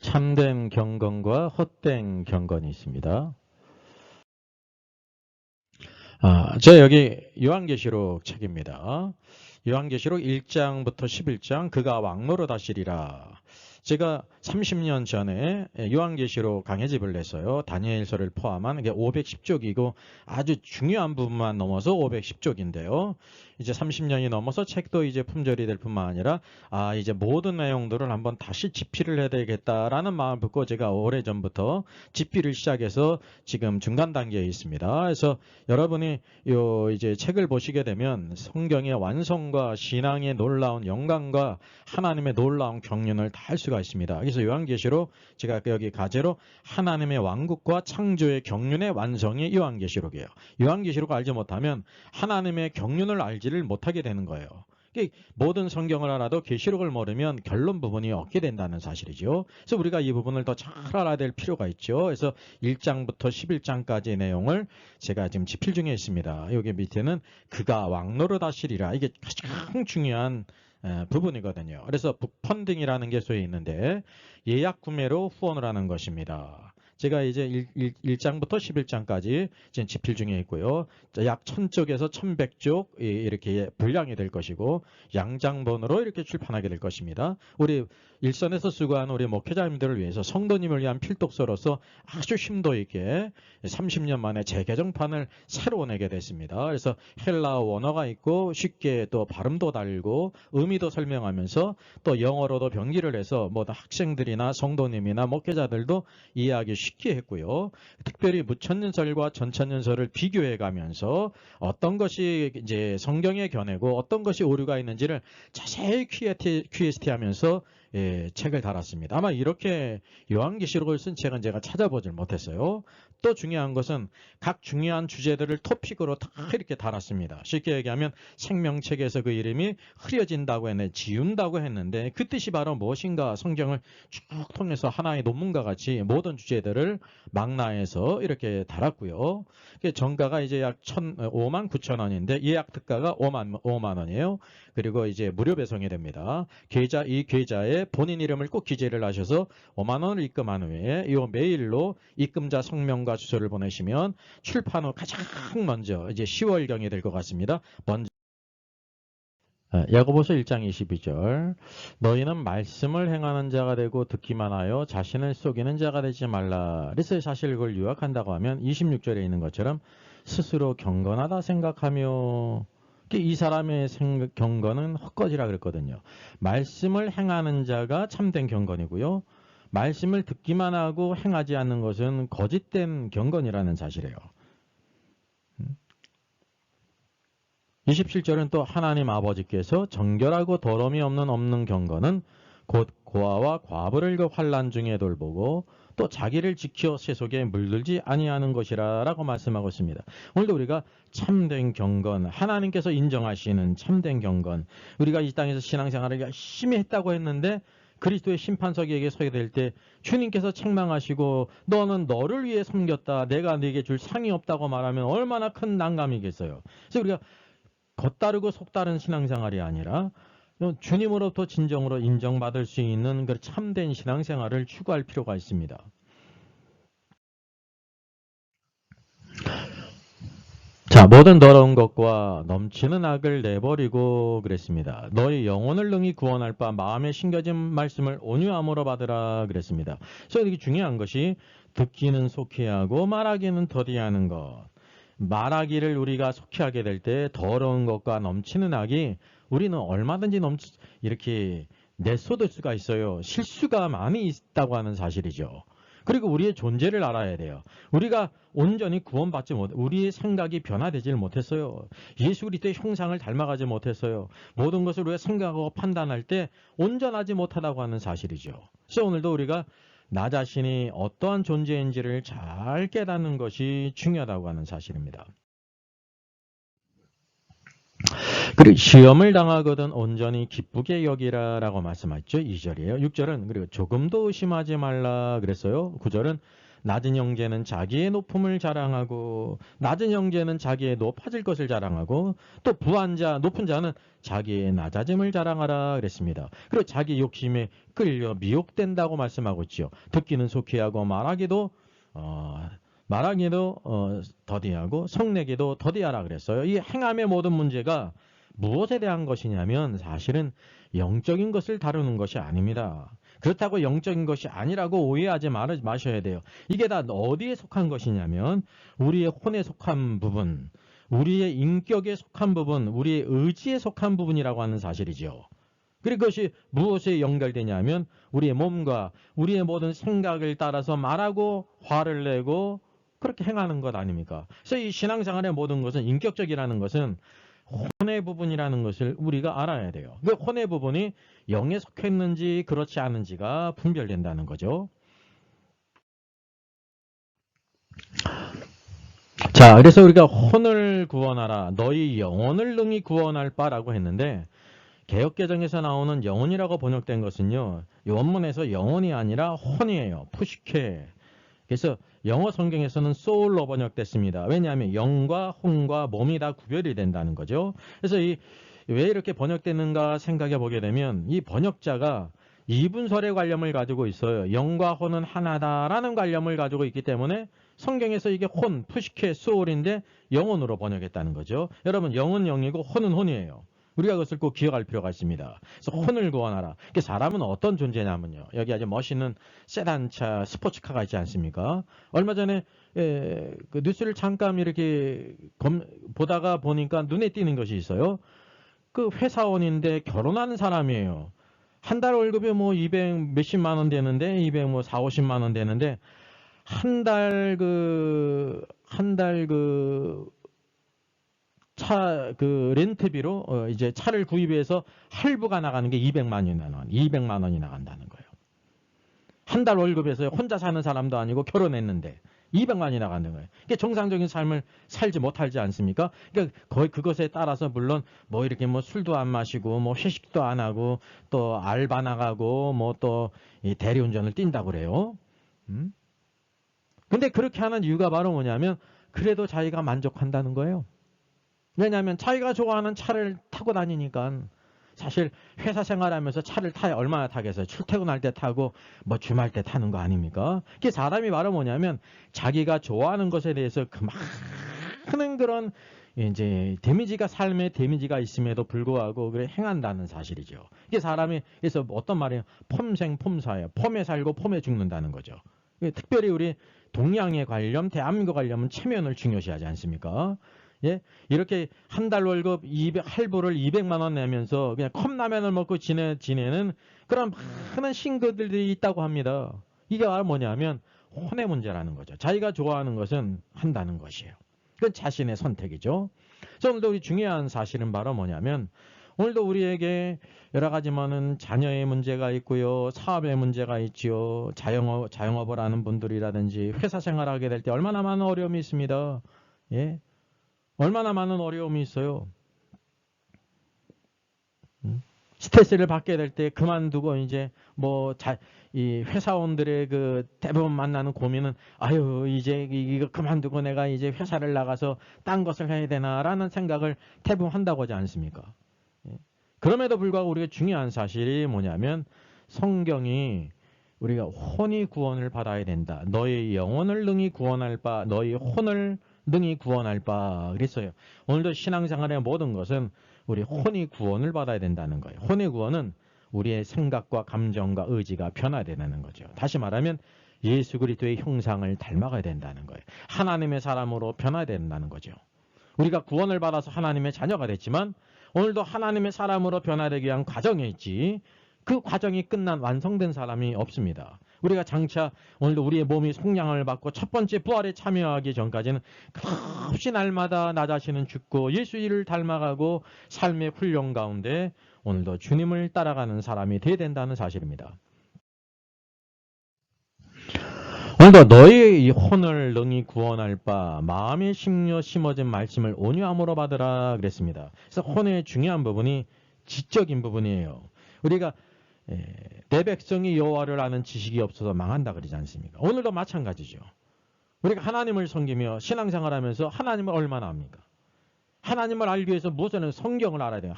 참된 경건과 헛된 경건이 있습니다. 저 여기 요한계시록 책입니다. 요한계시록 1장부터 11장 그가 왕노릇 하시리라. 제가 30년 전에 요한계시록 강해집을 냈어요. 다니엘서를 포함한 이게 510쪽이고 아주 중요한 부분만 넘어서 510쪽인데요. 이제 30년이 넘어서 책도 이제 품절이 될 뿐만 아니라 이제 모든 내용들을 한번 다시 집필을 해야 되겠다라는 마음을 갖고 제가 오래전부터 집필을 시작해서 지금 중간 단계에 있습니다. 그래서 여러분이 이제 책을 보시게 되면 성경의 완성과 신앙의 놀라운 영광과 하나님의 놀라운 경륜을 다 할 수가 있습니다. 그래서 요한계시록 제가 여기 가제로 하나님의 왕국과 창조의 경륜의 완성이 요한계시록이에요. 요한계시록을 알지 못하면 하나님의 경륜을 알지를 못하게 되는 거예요. 모든 성경을 알아도 계시록을 모르면 결론 부분이 없게 된다는 사실이죠. 그래서 우리가 이 부분을 더 잘 알아야 될 필요가 있죠. 그래서 1장부터 11장까지의 내용을 제가 지금 집필 중에 있습니다. 여기 밑에는 그가 왕노릇 하시리라. 이게 가장 중요한 부분이거든요. 그래서 북펀딩이라는 게 소위 있는데 예약 구매로 후원을 하는 것입니다. 제가 이제 1장부터 11장까지 지금 집필 중에 있고요. 약 1000쪽에서 1100쪽 이렇게 분량이 될 것이고 양장본으로 이렇게 출판하게 될 것입니다. 우리 일선에서 수고하는 우리 목회자님들을 위해서 성도님을 위한 필독서로서 아주 심도 있게 30년 만에 재개정판을 새로 내게 됐습니다. 그래서 헬라어 원어가 있고 쉽게 또 발음도 달고 의미도 설명하면서 또 영어로도 변기를 해서 뭐 학생들이나 성도님이나 목회자들도 이해하기 쉽게 했고요. 특별히 무천년설과 전천년설을 비교해 가면서 어떤 것이 이제 성경의 견해고 어떤 것이 오류가 있는지를 자세히 QST 하면서 책을 달았습니다. 아마 이렇게 요한계시록을 쓴 책은 제가 찾아보질 못했어요. 또 중요한 것은 각 중요한 주제들을 토픽으로 다 이렇게 달았습니다. 쉽게 얘기하면 생명책에서 그 이름이 흐려진다고 했는데 지운다고 했는데 그 뜻이 바로 무엇인가 성경을 쭉 통해서 하나의 논문과 같이 모든 주제들을 망라해서 이렇게 달았고요. 정가가 이제 약 59,000원인데 예약 특가가 5만 원이에요. 그리고 이제 무료 배송이 됩니다. 이 계좌에 본인 이름을 꼭 기재를 하셔서 5만 원을 입금한 후에 이 메일로 입금자 성명과 주소를 보내시면 출판 후 가장 먼저 이제 10월경이 될 것 같습니다. 먼저 야고보서 1장 22절 너희는 말씀을 행하는 자가 되고 듣기만 하여 자신을 속이는 자가 되지 말라. 그래서 사실 그걸 요약한다고 하면 26절에 있는 것처럼 스스로 경건하다 생각하며 이 사람의 경건은 헛것이라 그랬거든요. 말씀을 행하는 자가 참된 경건이고요. 말씀을 듣기만 하고 행하지 않는 것은 거짓된 경건이라는 사실이에요. 27절은 또 하나님 아버지께서 정결하고 더러움이 없는 경건은 곧 고아와 과부를 그 환난 중에 돌보고 또 자기를 지켜 세속에 물들지 아니하는 것이라 라고 말씀하고 있습니다. 오늘도 우리가 참된 경건, 하나님께서 인정하시는 참된 경건, 우리가 이 땅에서 신앙생활을 열심히 했다고 했는데 그리스도의 심판석에 서게 될 때 주님께서 책망하시고 너는 너를 위해 섬겼다, 내가 네게 줄 상이 없다고 말하면 얼마나 큰 난감이겠어요. 그래서 우리가 겉다르고 속다른 신앙생활이 아니라 주님으로부터 진정으로 인정받을 수 있는 그 참된 신앙생활을 추구할 필요가 있습니다. 자, 모든 더러운 것과 넘치는 악을 내버리고 그랬습니다. 너희 영혼을 능히 구원할 바 마음에 심겨진 말씀을 온유함으로 받으라 그랬습니다. 그래서 이게 중요한 것이 듣기는 속히 하고 말하기는 더디 하는 것. 말하기를 우리가 속히 하게 될 때 더러운 것과 넘치는 악이 우리는 얼마든지 이렇게 내쏟을 수가 있어요. 실수가 많이 있다고 하는 사실이죠. 그리고 우리의 존재를 알아야 돼요. 우리가 온전히 구원받지 우리의 생각이 변화되질 못했어요. 예수 그리스도의 형상을 닮아가지 못했어요. 모든 것을 우리가 생각하고 판단할 때 온전하지 못하다고 하는 사실이죠. 그래서 오늘도 우리가 나 자신이 어떠한 존재인지를 잘 깨닫는 것이 중요하다고 하는 사실입니다. 그리고 시험을 당하거든 온전히 기쁘게 여기라 라고 말씀하셨죠. 2절이에요. 6절은 그리고 조금도 의심하지 말라 그랬어요. 9절은 낮은 형제는 자기의 높음을 자랑하고 낮은 형제는 자기의 높아질 것을 자랑하고 또 부한 자 높은 자는 자기의 낮아짐을 자랑하라 그랬습니다. 그리고 자기 욕심에 끌려 미혹된다고 말씀하고 있죠. 듣기는 속히 하고 말하기도 더디하고 성내기도 더디하라 그랬어요. 이 행함의 모든 문제가 무엇에 대한 것이냐면 사실은 영적인 것을 다루는 것이 아닙니다. 그렇다고 영적인 것이 아니라고 오해하지 마셔야 돼요. 이게 다 어디에 속한 것이냐면 우리의 혼에 속한 부분, 우리의 인격에 속한 부분, 우리의 의지에 속한 부분이라고 하는 사실이죠. 그리고 그것이 무엇에 연결되냐면 우리의 몸과 우리의 모든 생각을 따라서 말하고 화를 내고 그렇게 행하는 것 아닙니까? 그래서 이 신앙생활의 모든 것은 인격적이라는 것은 혼의 부분이라는 것을 우리가 알아야 돼요. 그 혼의 부분이 영에 속했는지 그렇지 않은지가 분별된다는 거죠. 자, 그래서 우리가 혼을 구원하라. 너희 영혼을 능히 구원할 바라고 했는데 개역개정에서 나오는 영혼이라고 번역된 것은요. 이 원문에서 영혼이 아니라 혼이에요. 푸시케. 그래서 영어 성경에서는 soul로 번역됐습니다. 왜냐하면 영과 혼과 몸이 다 구별이 된다는 거죠. 그래서 왜 이렇게 번역됐는가 생각해 보게 되면 이 번역자가 이분설의 관념을 가지고 있어요. 영과 혼은 하나다라는 관념을 가지고 있기 때문에 성경에서 이게 혼, 푸시케, soul인데 영혼으로 번역했다는 거죠. 여러분 영은 영이고 혼은 혼이에요. 우리가 그것을 꼭 기억할 필요가 있습니다. 그래서 혼을 구원하라. 사람은 어떤 존재냐면요. 여기 아주 멋있는 세단차, 스포츠카가 있지 않습니까? 얼마 전에 그 뉴스를 잠깐 이렇게 보다가 보니까 눈에 띄는 것이 있어요. 그 회사원인데 결혼하는 사람이에요. 한 달 월급이 뭐 200 몇십만 원 되는데 200 뭐 4, 50만 원 되는데 한 달 차 렌트비로 이제 차를 구입해서 할부가 나가는 게 200만 원이 나간다는 거예요. 한 달 월급에서 혼자 사는 사람도 아니고 결혼했는데 200만이 나가는 거예요. 이게 정상적인 삶을 살지 못하지 않습니까? 그러니까 거의 그것에 따라서 물론 뭐 이렇게 뭐 술도 안 마시고 뭐 회식도 안 하고 또 알바 나가고 뭐 또 대리운전을 뛴다고 그래요. 근데 그렇게 하는 이유가 바로 뭐냐면 그래도 자기가 만족한다는 거예요. 왜냐하면 자기가 좋아하는 차를 타고 다니니까. 사실 회사 생활하면서 차를 얼마나 타겠어요. 출퇴근할 때 타고 뭐 주말 때 타는 거 아닙니까? 이게 사람이 바로 뭐냐면 자기가 좋아하는 것에 대해서 그 많은 그런 이제 삶의 데미지가 있음에도 불구하고 그래 행한다는 사실이죠. 이게 사람이 그래서 어떤 말이에요? 폼생폼사예요. 폼에 살고 폼에 죽는다는 거죠. 특별히 우리 동양의 관념, 대한민국 관념은 체면을 중요시하지 않습니까? 예? 이렇게 한 달 월급 할부를 200만 원 내면서 그냥 컵라면을 먹고 지내는 그런 많은 싱글들이 있다고 합니다. 이게 바로 뭐냐면 혼의 문제라는 거죠. 자기가 좋아하는 것은 한다는 것이에요. 그건 자신의 선택이죠. 그래서 오늘도 우리 중요한 사실은 바로 뭐냐면 오늘도 우리에게 여러 가지 많은 자녀의 문제가 있고요. 사업의 문제가 있지요. 자영업을 하는 분들이라든지 회사 생활하게 될 때 얼마나 많은 어려움이 있습니다. 예? 얼마나 많은 어려움이 있어요. 스트레스를 받게 될 때 그만두고 이제 이 회사원들의 그 대부분 만나는 고민은 아유 이제 이거 그만두고 내가 이제 회사를 나가서 딴 것을 해야 되나라는 생각을 대부분 한다고 하지 않습니까? 그럼에도 불구하고 우리가 중요한 사실이 뭐냐면 성경이 우리가 혼이 구원을 받아야 된다. 너의 영혼을 능히 구원할 바 너의 혼을 능히 구원할 바 그랬어요. 오늘도 신앙생활의 모든 것은 우리 혼이 구원을 받아야 된다는 거예요. 혼의 구원은 우리의 생각과 감정과 의지가 변화되는 거죠. 다시 말하면 예수 그리스도의 형상을 닮아가야 된다는 거예요. 하나님의 사람으로 변화된다는 거죠. 우리가 구원을 받아서 하나님의 자녀가 됐지만 오늘도 하나님의 사람으로 변화되기 위한 과정에 있지 그 과정이 끝난 완성된 사람이 없습니다. 우리가 장차 오늘도 우리의 몸이 속량을 받고 첫 번째 부활에 참여하기 전까지는 끝없이 날마다 나 자신은 죽고 예수를 닮아가고 삶의 훈련 가운데 오늘도 주님을 따라가는 사람이 되어야 된다는 사실입니다. 오늘도 너의 이 혼을 능히 구원할 바 마음에 심어진 말씀을 온유함으로 받으라 그랬습니다. 그래서 혼의 중요한 부분이 지적인 부분이에요. 우리가 내 백성이 여호와를 아는 지식이 없어서 망한다 그러지 않습니까? 오늘도 마찬가지죠. 우리가 하나님을 섬기며 신앙생활하면서 하나님을 얼마나 압니까? 하나님을 알기 위해서 무엇을 성경을 알아야 돼요.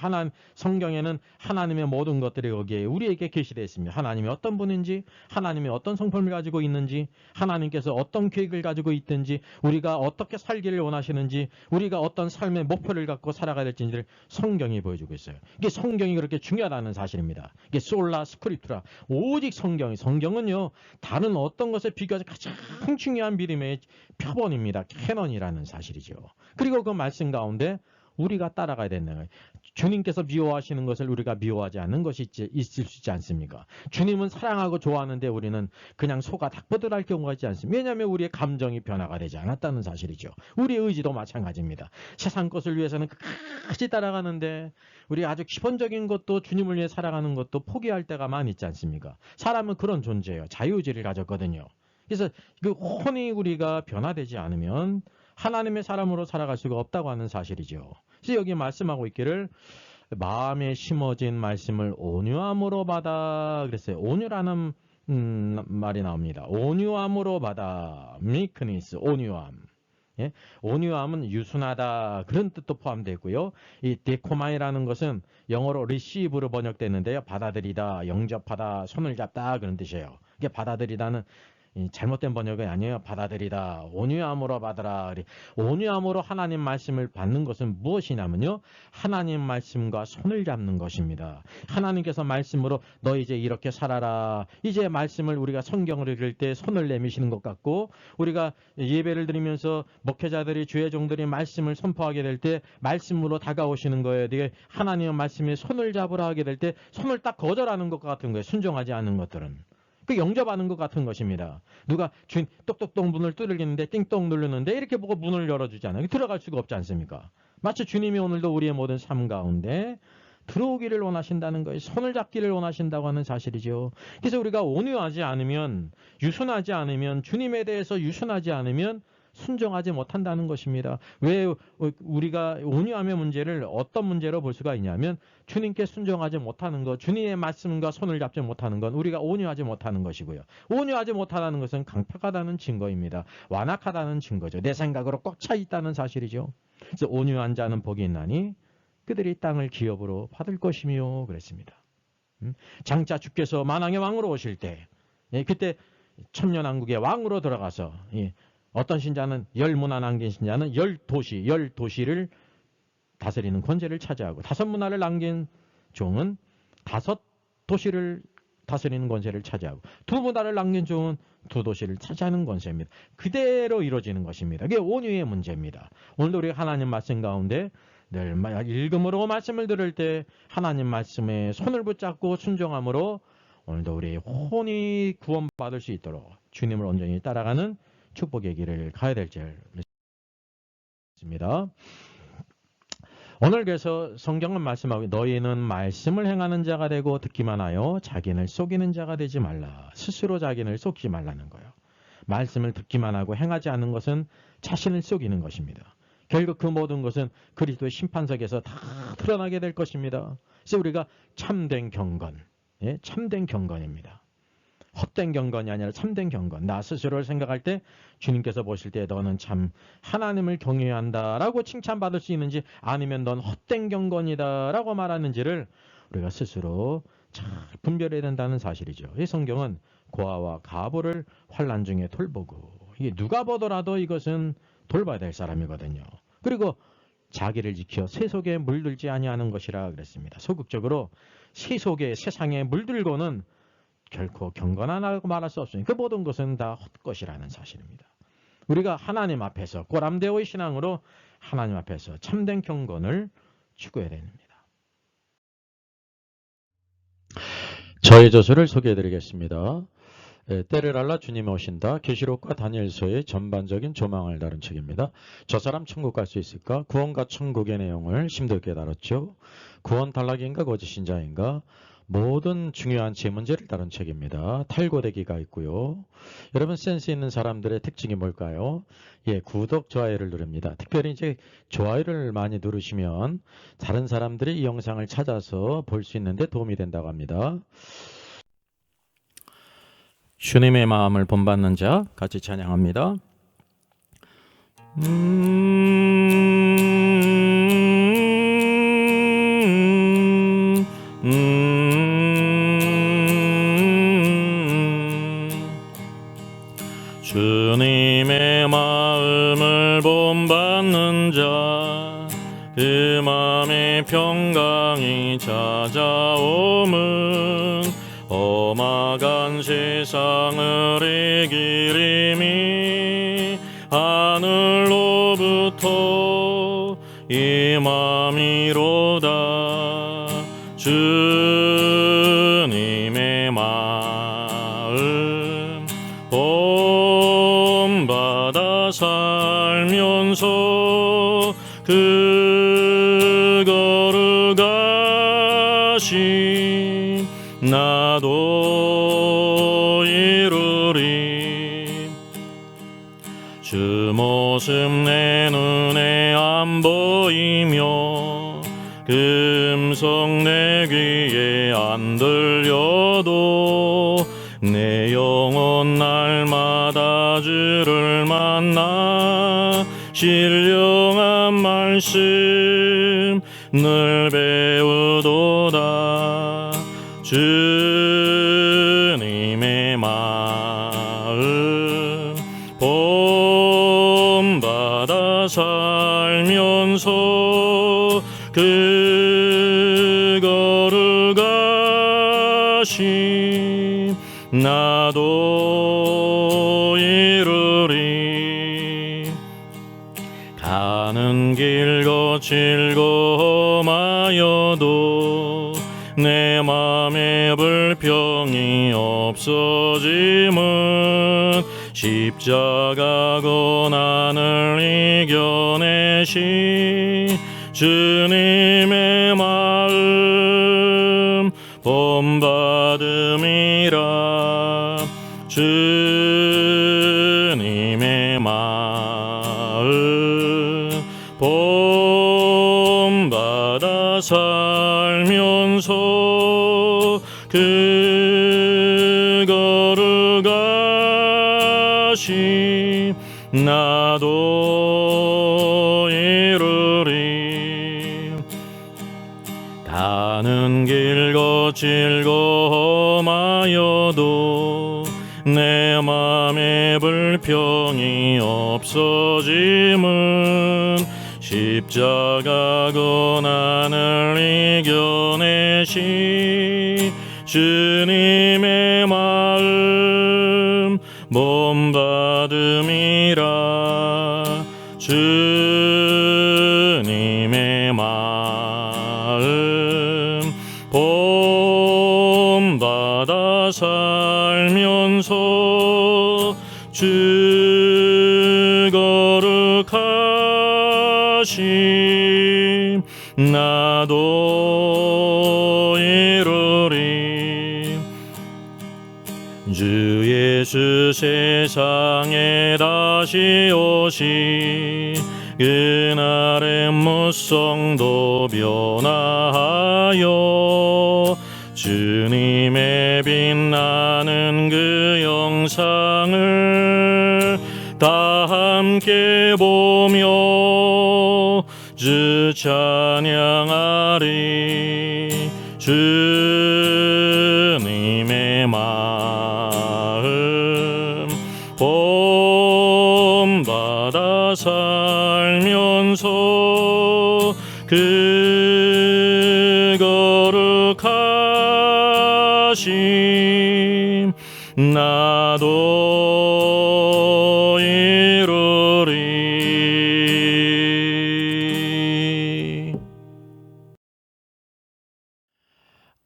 성경에는 하나님의 모든 것들이 거기에 우리에게 계시되어 있습니다. 하나님이 어떤 분인지, 하나님이 어떤 성품을 가지고 있는지, 하나님께서 어떤 계획을 가지고 있든지, 우리가 어떻게 살기를 원하시는지, 우리가 어떤 삶의 목표를 갖고 살아가야 될지를 성경이 보여주고 있어요. 이게 성경이 그렇게 중요하다는 사실입니다. 이게 솔라 스크립투라, 오직 성경은요 다른 어떤 것에 비교해서 가장 중요한 믿음의 표본입니다. 캐논이라는 사실이죠. 그리고 그 말씀 가운데 우리가 따라가야 된다는 거예요. 주님께서 미워하시는 것을 우리가 미워하지 않는 것이 있을 수 있지 않습니까? 주님은 사랑하고 좋아하는데 우리는 그냥 소가 닭보듯할 경우가 있지 않습니까? 왜냐하면 우리의 감정이 변화가 되지 않았다는 사실이죠. 우리의 의지도 마찬가지입니다. 세상 것을 위해서는 끝까지 따라가는데 우리 아주 기본적인 것도 주님을 위해 살아가는 것도 포기할 때가 많이 있지 않습니까? 사람은 그런 존재예요. 자유의지를 가졌거든요. 그래서 그 혼이 우리가 변화되지 않으면 하나님의 사람으로 살아갈 수가 없다고 하는 사실이죠. 그래서 여기 말씀하고 있기를 마음에 심어진 말씀을 온유함으로 받아 그랬어요. 온유라는 말이 나옵니다. 온유함으로 받아 meekness, 온유함. 예? 온유함은 유순하다 그런 뜻도 포함되어 있고요. 이 데코마이라는 것은 영어로 receive로 번역되는데요. 받아들이다, 영접하다, 손을 잡다 그런 뜻이에요. 이게 받아들이다는 잘못된 번역이 아니에요. 받아들이다. 온유함으로 받아라. 온유함으로 하나님 말씀을 받는 것은 무엇이냐면요. 하나님 말씀과 손을 잡는 것입니다. 하나님께서 말씀으로 너 이제 이렇게 살아라. 이제 말씀을 우리가 성경을 읽을 때 손을 내미시는 것 같고 우리가 예배를 드리면서 목회자들이 주의 종들이 말씀을 선포하게 될 때 말씀으로 다가오시는 거예요. 네가 하나님의 말씀에 손을 잡으라 하게 될 때 손을 딱 거절하는 것 같은 거예요. 순종하지 않는 것들은. 그 영접하는 것 같은 것입니다. 누가 주인 똑똑똑 문을 두들기는데 띵동 누르는데 이렇게 보고 문을 열어주잖아요. 들어갈 수가 없지 않습니까? 마치 주님이 오늘도 우리의 모든 삶 가운데 들어오기를 원하신다는 거예요. 손을 잡기를 원하신다고 하는 사실이죠. 그래서 우리가 온유하지 않으면, 유순하지 않으면, 주님에 대해서 유순하지 않으면 순종하지 못한다는 것입니다. 왜 우리가 온유함의 문제를 어떤 문제로 볼 수가 있냐면 주님께 순종하지 못하는 것, 주님의 말씀과 손을 잡지 못하는 건 우리가 온유하지 못하는 것이고요. 온유하지 못하다는 것은 강팍하다는 증거입니다. 완악하다는 증거죠. 내 생각으로 꽉 차 있다는 사실이죠. 그래서 온유한 자는 복이 있나니 그들이 땅을 기업으로 받을 것이며 그랬습니다. 장차 주께서 만왕의 왕으로 오실 때 그때 천년왕국의 왕으로 들어가서 어떤 신자는 10문화 남긴 신자는 10도시를 다스리는 권세를 차지하고 5문화를 남긴 종은 5도시를 다스리는 권세를 차지하고 2문화를 남긴 종은 2도시를 차지하는 권세입니다. 그대로 이루어지는 것입니다. 이게 온유의 문제입니다. 오늘도 우리가 하나님 말씀 가운데 늘 읽음으로 말씀을 들을 때 하나님 말씀에 손을 붙잡고 순종함으로 오늘도 우리 혼이 구원받을 수 있도록 주님을 온전히 따라가는 축복의 길을 가야 될 줄 믿습니다. 오늘 그래서 성경은 말씀하고 너희는 말씀을 행하는 자가 되고 듣기만 하여 자기를 속이는 자가 되지 말라. 스스로 자기를 속이지 말라는 거예요. 말씀을 듣기만 하고 행하지 않는 것은 자신을 속이는 것입니다. 결국 그 모든 것은 그리스도의 심판석에서 다 드러나게 될 것입니다. 그래서 우리가 참된 경건, 참된 경건입니다. 헛된 경건이 아니라 참된 경건. 나 스스로를 생각할 때 주님께서 보실 때 너는 참 하나님을 경외한다 라고 칭찬받을 수 있는지 아니면 넌 헛된 경건이다 라고 말하는지를 우리가 스스로 잘 분별해야 된다는 사실이죠. 이 성경은 고아와 가부를 환난 중에 돌보고 이게 누가 보더라도 이것은 돌봐야 될 사람이거든요. 그리고 자기를 지켜 새 속에 물들지 아니하는 것이라 그랬습니다. 소극적으로 새 속에 세상에 물들고는 결코 경건하다고 말할 수 없으니 그 모든 것은 다 헛것이라는 사실입니다. 우리가 하나님 앞에서 고람되어의 신앙으로 하나님 앞에서 참된 경건을 추구해야 됩니다. 저의 저서를 소개해드리겠습니다. 때를 알라 주님이 오신다. 계시록과 다니엘서의 전반적인 조망을 다룬 책입니다. 저 사람 천국 갈 수 있을까? 구원과 천국의 내용을 심도 있게 다뤘죠. 구원 탈락인가 거짓신자인가? 모든 중요한 제문제를 다룬 책입니다. 탈고되기가 있고요. 여러분 센스 있는 사람들의 특징이 뭘까요? 구독, 좋아요를 누릅니다. 특별히 이제 좋아요를 많이 누르시면 다른 사람들이 이 영상을 찾아서 볼 수 있는데 도움이 된다고 합니다. 주님의 마음을 본받는 자 같이 찬양합니다. 주님의 마음을 본받는 자, 그 마음의 평강이 찾아옴은 험악한 세상을 이기림이 하늘로부터 임함이로다. 주님의 마음 본받아 살면서 그 거룩하신 나도 이루리. 주 모습 내 눈에 안 보이며 그 음성 내 귀에 안 들려도 내 영혼 날마다 주를 만나 신령한 말씀 늘 배우도다. 주님의 마음 본받아 살면서 그 거룩하신 나도 이루리. 가는 길 거칠 검하여도 내 맘에 불평이 없어짐은 십자가 고난을 이겨내신 주님의 마음 본받음이라. 주님의 마음 본받아 살면서 그 거룩하신 나도 이루리. 가는 길 거칠 검하여도 내 맘에 불평이 없어짐은 십자가 고난을 이겨내신 주님의 마음 본받음이라. 주님의 마음 본받아 살면서 주 거룩하신 나도 이루리. 주 예수 세상에 다시 오시 그날의 무성도 변화하여 주님의 빛나는 그 영상을 다 함께 보며 주 찬양하리. 주님의 마음 본받아 살면서 그 거룩하신 나도 이루리.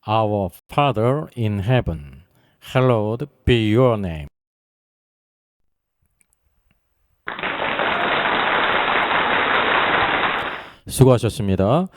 Our Father in heaven, hallowed be your name. 수고하셨습니다.